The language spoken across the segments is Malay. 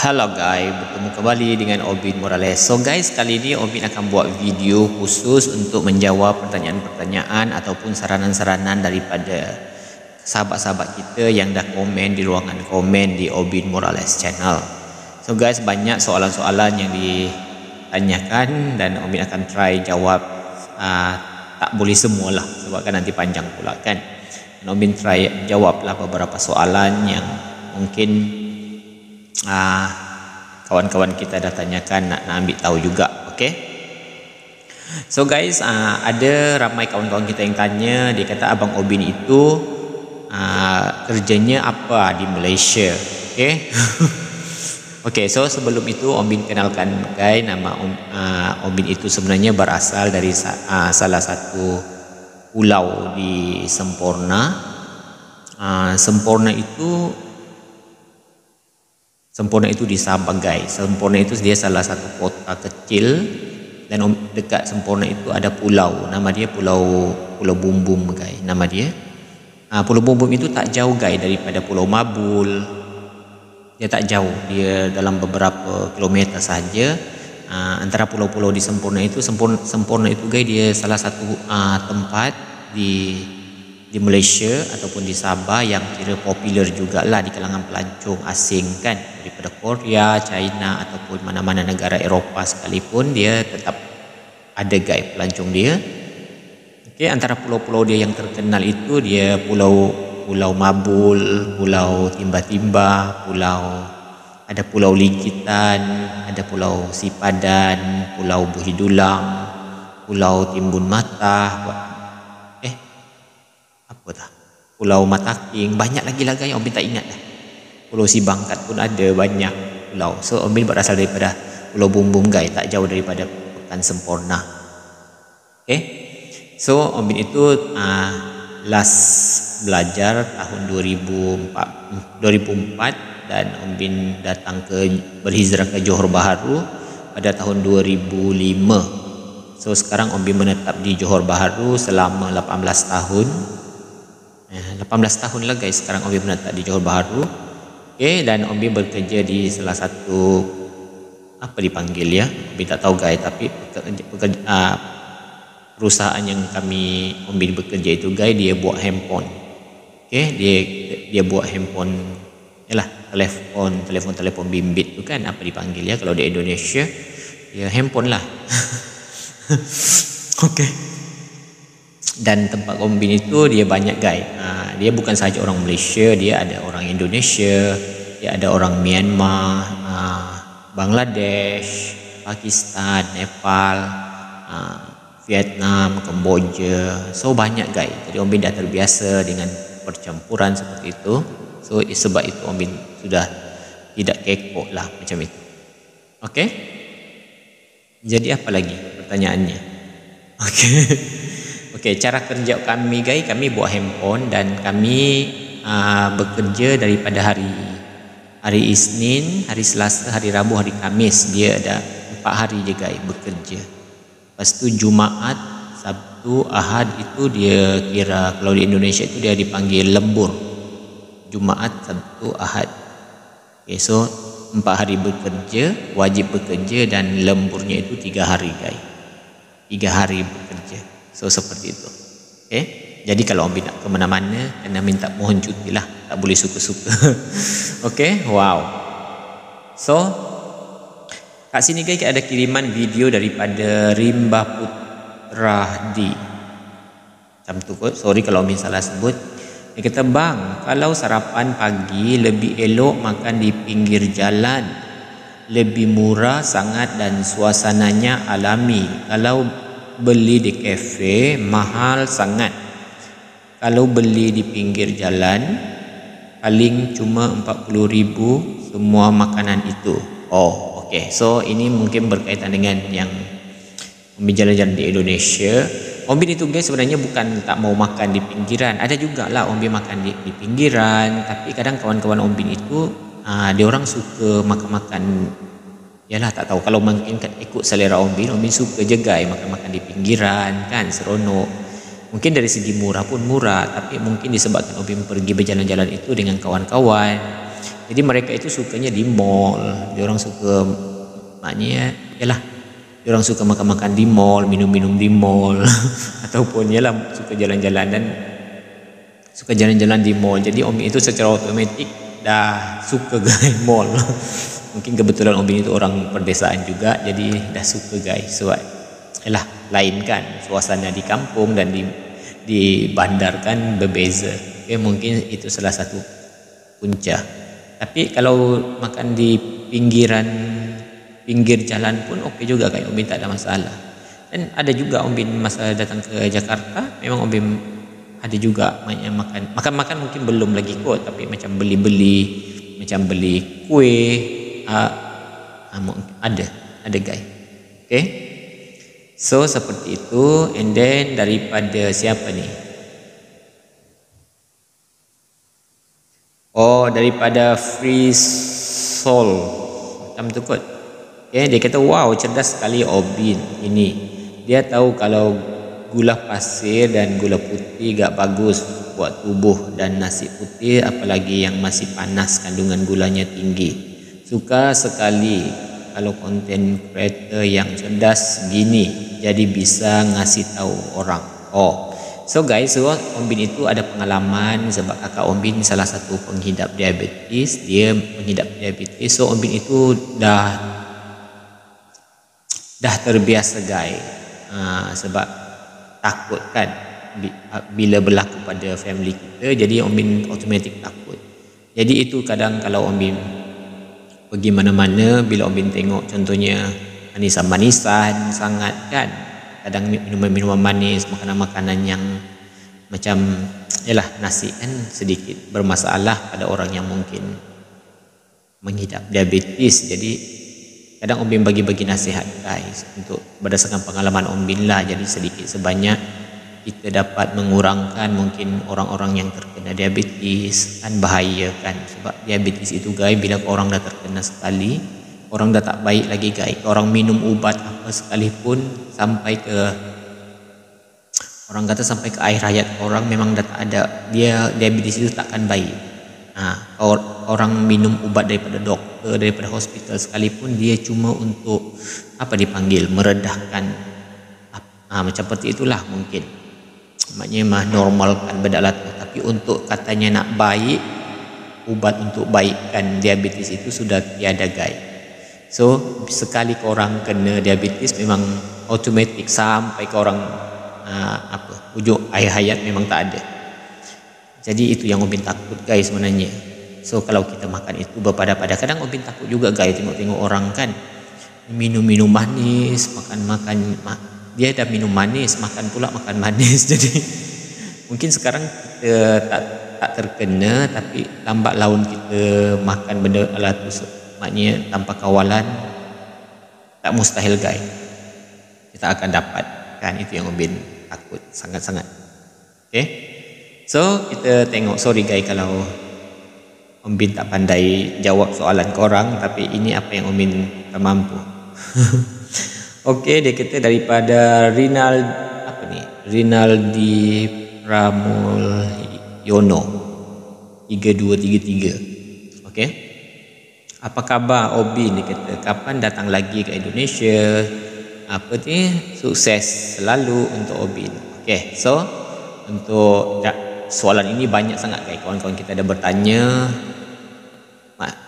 Halo guys, bertemu kembali dengan Obin Morales. So guys, kali ini Obin akan buat video khusus untuk menjawab pertanyaan-pertanyaan ataupun saranan-saranan daripada sahabat-sahabat kita yang dah komen di ruangan komen di Obin Morales channel. So guys, banyak soalan-soalan yang ditanyakan dan Obin akan try jawab. Tak boleh semualah sebab kan nanti panjang pula kan. Dan Obin try jawablah beberapa soalan yang mungkin kawan-kawan kita dah tanyakan, nak ambil tahu juga. Okay, so guys, ada ramai kawan-kawan kita yang tanya. Dia kata Abang Obin itu kerjanya apa di Malaysia. Okay. Okay, so sebelum itu Obin kenalkan guys, nama Obin itu sebenarnya berasal dari salah satu pulau di Semporna. Semporna itu di Sabah guys. Semporna itu dia salah satu kota kecil dan dekat Semporna itu ada pulau. Nama dia Pulau Bumbung guys. Nama dia. Pulau Bumbung itu tak jauh guys daripada Pulau Mabul. Dia tak jauh. Dia dalam beberapa kilometer saja. Antara pulau-pulau di Semporna itu guys, dia salah satu tempat di Malaysia ataupun di Sabah yang kira popular jugalah di kalangan pelancong asing kan, daripada Korea, China ataupun mana-mana negara Eropah sekalipun, dia tetap ada guys pelancong dia. Okey, antara pulau-pulau dia yang terkenal itu dia Pulau Mabul, Pulau Timba-Timba, ada Pulau Likitan, ada Pulau Sipadan, Pulau Buhidulang, Pulau Timbun Matah, Pulau Mataking, banyak lagi guys, Obin tak ingat dah. Pulau Sibangkat pun ada, banyak pulau. So Obin berasal daripada Pulau Bumbung guys, tak jauh daripada Pekan Semporna. Okay, so Obin itu last belajar tahun 2004 dan Obin datang berhijrah ke Johor Bahru pada tahun 2005. So sekarang Obin menetap di Johor Bahru selama 18 tahun. 18 tahun lah guys sekarang Obin menetap di Johor Bahru. Okay, dan Obin bekerja di salah satu, apa dipanggil ya, Obin tak tahu guys, tapi perusahaan yang Obin bekerja itu guys, dia buat handphone. Okay, dia buat handphone, yalah, telefon bimbit tu kan, apa dipanggil ya kalau di Indonesia, ya handphone lah. Okay, dan tempat Obin itu dia banyak guys. Dia bukan sahaja orang Malaysia, dia ada orang Indonesia, dia ada orang Myanmar, Bangladesh, Pakistan, Nepal, Vietnam, Kemboja. So banyak guys. Jadi Obin dah terbiasa dengan percampuran seperti itu. So sebab itu Obin sudah tidak kekok lah macam itu. Okay, jadi apa lagi pertanyaannya? Okay. Okay, cara kerja kami guys, kami buat handphone dan kami bekerja daripada hari Isnin, hari Selasa, hari Rabu, hari Kamis. Dia ada 4 hari je guys bekerja. Lepas tu Jumaat, Sabtu, Ahad itu dia kira, kalau di Indonesia itu dia dipanggil lembur. Jumaat, Sabtu, Ahad. Okay, so 4 hari bekerja, wajib bekerja, dan lemburnya itu 3 hari guys. 3 hari bekerja. So seperti itu. Okay, jadi kalau Obin nak ke mana-mana kena minta mohon cuti lah, tak boleh suka-suka. Okay, wow. So kat sini guys ada kiriman video daripada Rimba Putrahdi. Macam tu kot, sorry kalau Obin salah sebut. Dia kata, bang, kalau sarapan pagi lebih elok makan di pinggir jalan, lebih murah sangat dan suasananya alami. Kalau beli di kafe mahal sangat. Kalau beli di pinggir jalan paling cuma 40,000 semua makanan itu. Oh, okay. So ini mungkin berkaitan dengan yang Obin jalan-jalan di Indonesia. Obin itu guys sebenarnya bukan tak mau makan di pinggiran. Ada jugalah Obin makan di pinggiran. Tapi kadang kawan-kawan Obin itu dia orang suka makan-makan, yalah tak tahu, kalau mungkin ikut selera Obin suka je guys makan-makan di pinggiran kan, seronok. Mungkin dari segi murah pun murah, tapi mungkin disebabkan Obin pergi berjalan-jalan itu dengan kawan-kawan, Jadi mereka itu sukanya di mall. Dia orang suka, maknanya yalah, dia orang suka makan-makan di mall, minum-minum di mall ataupun yalah suka jalan-jalan dan suka jalan-jalan di mall. Jadi Om Bin itu secara otomatis dah suka guys mall. Mungkin kebetulan Om Bin itu orang perdesaan juga, jadi dah suka guys. So yalah, lain kan suasana di kampung dan di bandar kan berbeza. Okay, mungkin itu salah satu punca. Tapi kalau makan di pinggir jalan pun oke juga kayak Om Bin, tak ada masalah. Dan ada juga Om Bin masa datang ke Jakarta, memang Om Bin ada juga makan mungkin belum lagi kot, tapi macam macam beli kue, ada guys. Okay, so seperti itu. And then daripada siapa nih? Oh, daripada Free Soul macam tu kot. Okay, dia kata wow, cerdas sekali Om Bin ini. Dia tahu kalau gula pasir dan gula putih gak bagus buat tubuh, dan nasi putih apalagi yang masih panas kandungan gulanya tinggi. Suka sekali kalau konten creator yang cerdas gini, jadi bisa ngasih tahu orang. Oh, so guys, so Om Bin itu ada pengalaman sebab kakak Om Bin salah satu pengidap diabetes. Dia pengidap diabetes, so Om Bin itu dah terbiasa guys. Sebab takut kan bila berlaku pada family kita, jadi Om Bin automatik takut. Jadi itu kadang kalau Om Bin pergi mana-mana, bila Om Bin tengok contohnya manisan sangat kan, kadang minuman manis, makanan-makanan yang macam yalah nasi kan sedikit bermasalah pada orang yang mungkin mengidap diabetes. Jadi kadang Om Bin bagi-bagi nasihat guys, untuk berdasarkan pengalaman Om Bin lah. Jadi sedikit sebanyak kita dapat mengurangkan mungkin orang-orang yang terkena diabetes. Kan bahaya kan, sebab diabetes itu guys, bila orang dah terkena sekali, orang dah tak baik lagi guys. Orang minum ubat apa sekalipun, sampai ke orang kata sampai ke akhir hayat orang memang dah tak ada, dia diabetes itu takkan baik. Orang minum ubat daripada doktor, daripada hospital sekalipun, dia cuma untuk apa dipanggil, meredahkan macam seperti itulah mungkin, maknanya normalkan benda tu. Tapi untuk katanya nak baik, ubat untuk baikkan diabetes itu sudah tiada guys. So sekali korang kena diabetes memang automatik sampai ke orang ujung akhir hayat memang tak ada. Jadi itu yang Om Bin takut guys sebenarnya. So kalau kita makan itu berpada-pada, kadang Om Bin takut juga guys tengok-tengok orang kan minum manis, makan dia dah minum manis, makan pula makan manis. Jadi mungkin sekarang kita tak terkena, tapi lambat laun kita makan benda ala tu, maknanya tanpa kawalan tak mustahil guys kita akan dapat kan. Itu yang Om Bin takut sangat-sangat. Okay, so kita tengok. Sorry guys kalau Om Bin tak pandai jawab soalan korang, tapi ini apa yang Om Bin tak mampu. Okey, dia kata daripada Rinaldi Pramulyono 3233. Okey, apa khabar Om Bin? Dia kata kapan datang lagi ke Indonesia? Apa ni, sukses selalu untuk Om Bin. Okey, so untuk soalan ini banyak sangat guys, kawan-kawan kita ada bertanya.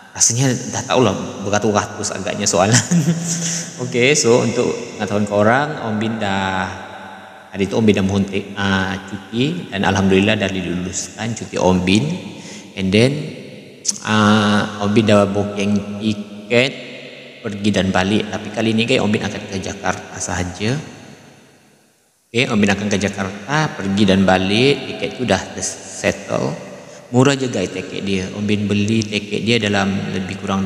Rasanya dah tahulah beratus-ratus agaknya soalan. Okey, so untuk pengetahuan korang, Om Bin hari itu Om Bin dah mohon cuti, dan alhamdulillah dah diluluskan cuti Om Bin. And then Om Bin dah booking tiket pergi dan balik. Tapi kali ini guys Om Bin akan ke Jakarta sahaja. Okey, Om Bin akan ke Jakarta pergi dan balik. Tiket tu dah settle. Murah je guys tiket dia. Om Bin beli tiket dia dalam lebih kurang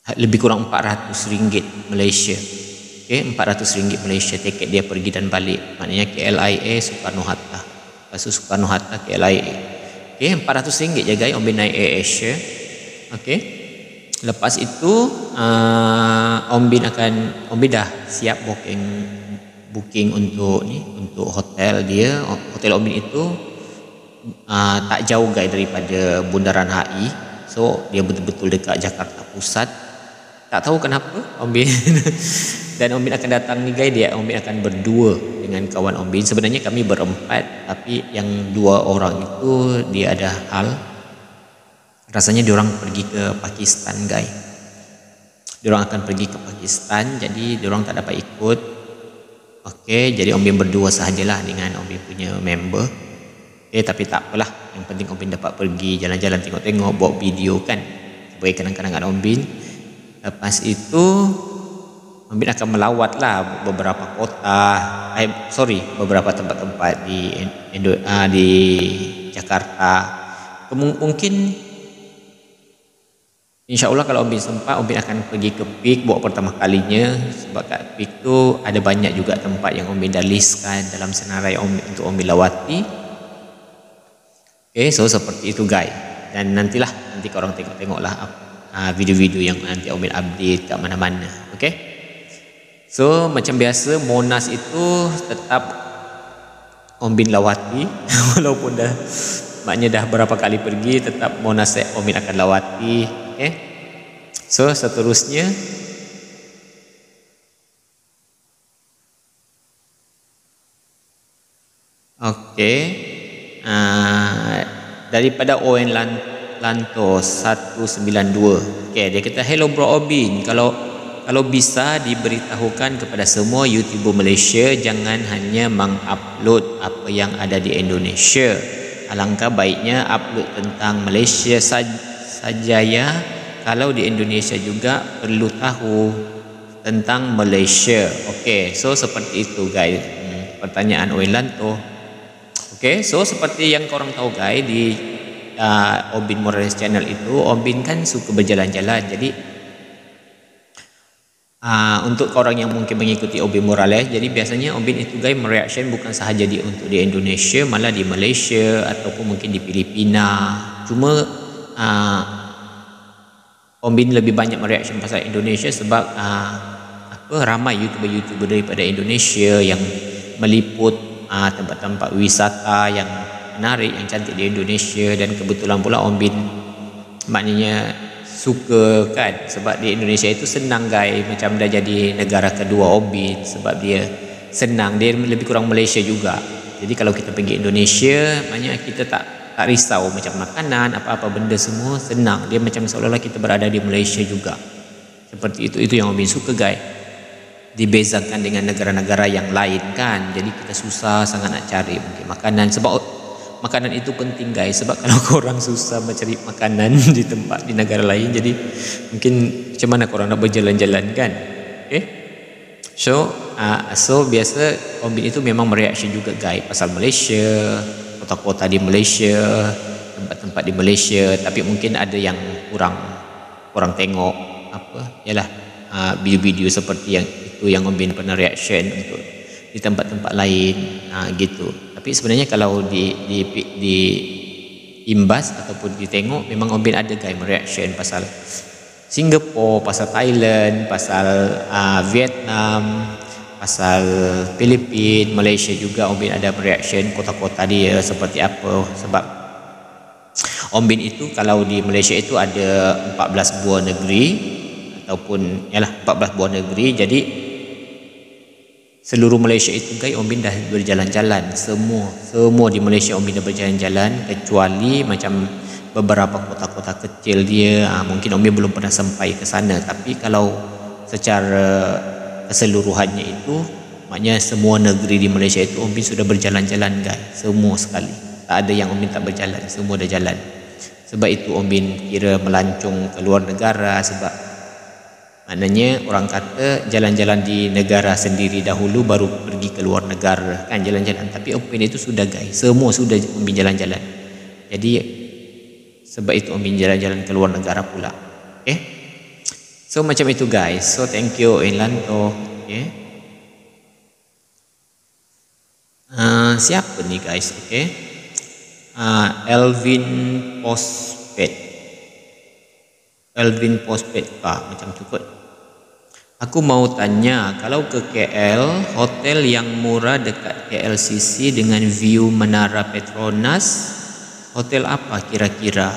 RM400 Malaysia. Okey, RM400 Malaysia tiket dia pergi dan balik. Maknanya KLIA Soekarno-Hatta. Lepas tu Soekarno-Hatta KLIA. Okey, RM400 je guys Om Bin naik Air Asia. Okey. Lepas itu Om Bin dah siap booking untuk hotel dia. Hotel Om Bin itu tak jauh guys daripada Bundaran HI. So dia betul-betul dekat Jakarta Pusat. Tak tahu kenapa Om Bin dan Om Bin akan datang ni guys, Om Bin akan berdua dengan kawan Om Bin. Sebenarnya kami berempat, tapi yang 2 orang itu dia ada hal, rasanya diorang pergi ke Pakistan guys. Diorang akan pergi ke Pakistan, jadi diorang tak dapat ikut. Okey, jadi Om Bin berdua sahajalah dengan Om Bin punya member. Okey, tapi tak apalah, yang penting Om Bin dapat pergi jalan-jalan, tengok-tengok, buat video kan, sebagai kenang-kenangan Om Bin. Lepas itu Om Bin akan melawat lah beberapa kota, beberapa tempat-tempat di Jakarta. Mungkin InsyaAllah kalau Om Bin sempat, Om Bin akan pergi ke Peak buat pertama kalinya. Sebab kat Peak tu ada banyak juga tempat yang Om Bin dah listkan dalam senarai untuk Om Bin lawati. Okay, so seperti itu guys. Dan nanti korang tengok-tengoklah video-video yang nanti Om Bin update kat mana-mana. Okay. So macam biasa Monas itu tetap Om Bin lawati. Walaupun maknanya dah berapa kali pergi, tetap Monas Om Bin akan lawati. Okay. So seterusnya daripada ON Lanto 192. Okay, dia kata hello bro Obin, kalau bisa diberitahukan kepada semua YouTuber Malaysia jangan hanya mengupload apa yang ada di Indonesia. Alangkah baiknya upload tentang Malaysia saja ya. Kalau di Indonesia juga perlu tahu tentang Malaysia. Okey, so seperti itu guys. Pertanyaan Oilanto. Okey, so seperti yang korang tahu guys, di Obin Morales channel itu Om Bin kan suka berjalan-jalan. Jadi untuk korang yang mungkin mengikuti Obin Morales, jadi biasanya Om Bin itu guys mereaction bukan sahaja untuk di Indonesia, malah di Malaysia ataupun mungkin di Filipina. Cuma Om Bin lebih banyak mereaction pasal Indonesia sebab ramai YouTuber daripada Indonesia yang meliput tempat-tempat wisata yang menarik, yang cantik di Indonesia. Dan kebetulan pula Om Bin maknanya suka kan, sebab di Indonesia itu senang guys, macam dah jadi negara kedua Om Bin, sebab dia senang, dia lebih kurang Malaysia juga. Jadi kalau kita pergi Indonesia, maknanya kita tak risau macam makanan, apa-apa benda semua senang. Dia macam seolah-olah kita berada di Malaysia juga. Seperti itu yang Om Bin suka guys. Dibezakan dengan negara-negara yang lain kan. Jadi kita susah sangat nak cari mungkin makanan, sebab makanan itu penting guys. Sebab kalau korang susah mencari makanan di negara lain, jadi mungkin macam mana korang nak berjalan-jalan kan. Okay. So biasa Om Bin itu memang mereaction juga guys pasal Malaysia, kota-kota di Malaysia, tempat-tempat di Malaysia. Tapi mungkin ada yang kurang tengok video-video seperti yang itu yang Om Bin pernah reaction untuk di tempat-tempat lain gitu. Tapi sebenarnya kalau di imbas ataupun ditengok, memang Om Bin ada guys mereaction pasal Singapura, pasal Thailand, pasal Vietnam, pasal Filipina, Malaysia juga Om Bin ada reaction kota-kota dia seperti apa. Sebab Om Bin itu kalau di Malaysia itu ada 14 buah negeri ataupun 14 buah negeri. Jadi seluruh Malaysia itu guys Om Bin dah berjalan-jalan, semua di Malaysia Om Bin dah berjalan-jalan, kecuali macam beberapa kota-kota kecil dia mungkin Om Bin belum pernah sampai ke sana. Tapi kalau secara keseluruhannya itu, maknanya semua negeri di Malaysia itu Om Bin sudah berjalan-jalan guys, semua sekali. Tak ada yang Om Bin tak berjalan, semua dah jalan. Sebab itu Om Bin kira melancong ke luar negara, sebab maknanya orang kata jalan-jalan di negara sendiri dahulu baru pergi ke luar negara kan, jalan-jalan. Tapi Om Bin itu sudah guys, semua sudah Om Bin jalan-jalan. Jadi sebab itu Om Bin jalan-jalan ke luar negara pula. Okay. So macam itu guys. So thank you Inlanto. Okay. Siapa ni guys? Okay. Elvin Postpaid macam tu kot. Aku mau tanya, kalau ke KL, hotel yang murah dekat KLCC dengan view Menara Petronas Hotel apa kira-kira?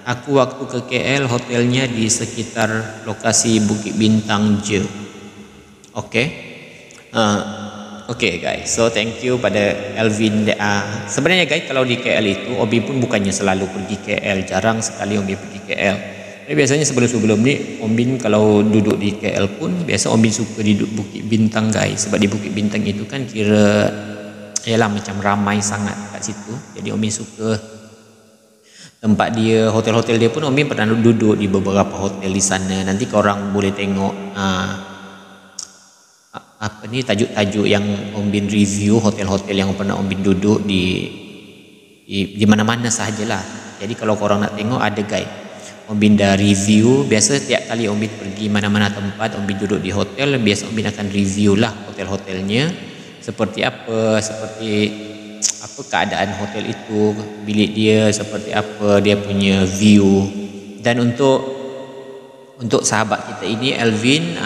Aku waktu ke KL hotelnya di sekitar lokasi Bukit Bintang je. Okay. Okay guys, so thank you pada Elvin. Sebenarnya guys, kalau di KL itu Obi pun bukannya selalu pergi KL, jarang sekali Obi pergi KL. Tapi biasanya sebelum ni Ombin kalau duduk di KL pun biasa Ombin suka duduk Bukit Bintang guys, sebab di Bukit Bintang itu kan kira ialah macam ramai sangat kat situ. Jadi Ombin suka tempat dia, hotel-hotel dia pun Ombin pernah duduk di beberapa hotel di sana. Nanti korang boleh tengok apa ni tajuk-tajuk yang Ombin review hotel-hotel yang pernah Ombin duduk di mana-mana sahajalah. Jadi kalau korang nak tengok ada guide. Ombin dah review. Biasa tiap kali Ombin pergi mana-mana tempat, Ombin duduk di hotel, biasa Ombin akan review lah hotel-hotelnya seperti apa, seperti apa keadaan hotel itu, bilik dia seperti apa, dia punya view. Dan untuk sahabat kita ini Elvin,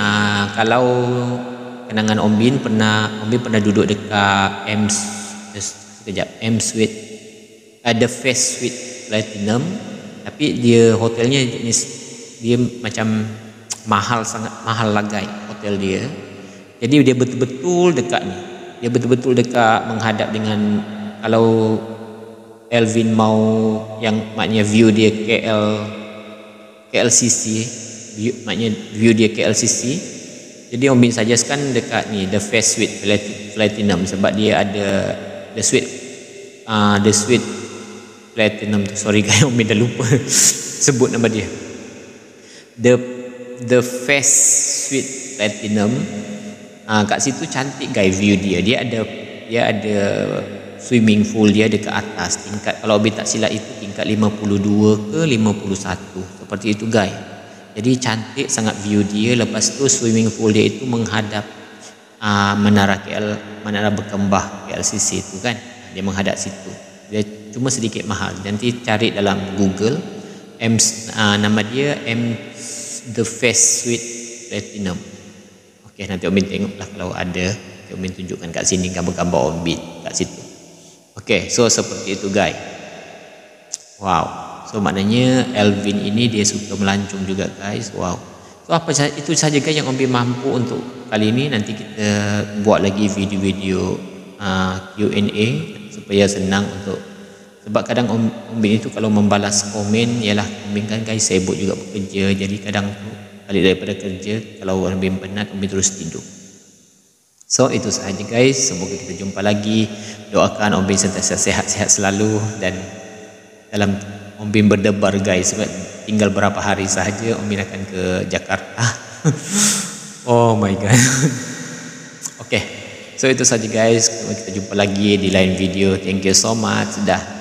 kalau kenangan Ombin pernah duduk dekat M Suite, The Face Suite Platinum, tapi dia hotelnya jenis dia macam mahal, sangat mahal lagai hotel dia. Jadi dia betul-betul dekat ni, dia betul-betul dekat menghadap dengan, kalau Elvin mau yang maknanya view dia KLCC, maknanya view dia KLCC. Jadi Ombin suggestkan dekat ni The Face Suite Platinum, sebab dia ada The Suite Platinum tu. Sorry guys, Ombin dah lupa sebut nama dia. The Face Suite Platinum. Kat situ cantik guys view dia. Dia ada swimming pool dia dekat atas tingkat, kalau Ombin tak silap itu tingkat 52 ke 51 seperti itu guys. Jadi cantik sangat view dia. Lepas tu swimming pool dia itu menghadap Menara Berkembang KLCC itu kan, dia menghadap situ. Dia cuma sedikit mahal, nanti cari dalam Google nama dia The Face Suite Platinum. Okey, nanti Ombin tengoklah kalau ada, Ombin tunjukkan kat sini gambar-gambar Ombin kat situ. Okey, so seperti itu guys. Wow. So maknanya Elvin ini dia suka melancong juga guys. Wow. So itu saja guys yang Ombin mampu untuk kali ini. Nanti kita buat lagi video-video Q&A supaya senang untuk, sebab kadang Ombin itu kalau membalas komen, ialah Ombin kan guys sibuk juga bekerja. Jadi kadang tu balik daripada kerja, kalau Ombin penat, Ombin terus tidur. So itu sahaja guys. Semoga kita jumpa lagi. Doakan Ombin sentiasa sehat-sehat selalu, dan dalam Ombin berdebar guys, sebab tinggal berapa hari sahaja Ombin akan ke Jakarta. Oh my god. Okay, so itu saja guys. Kita jumpa lagi di lain video. Thank you so much. Dah.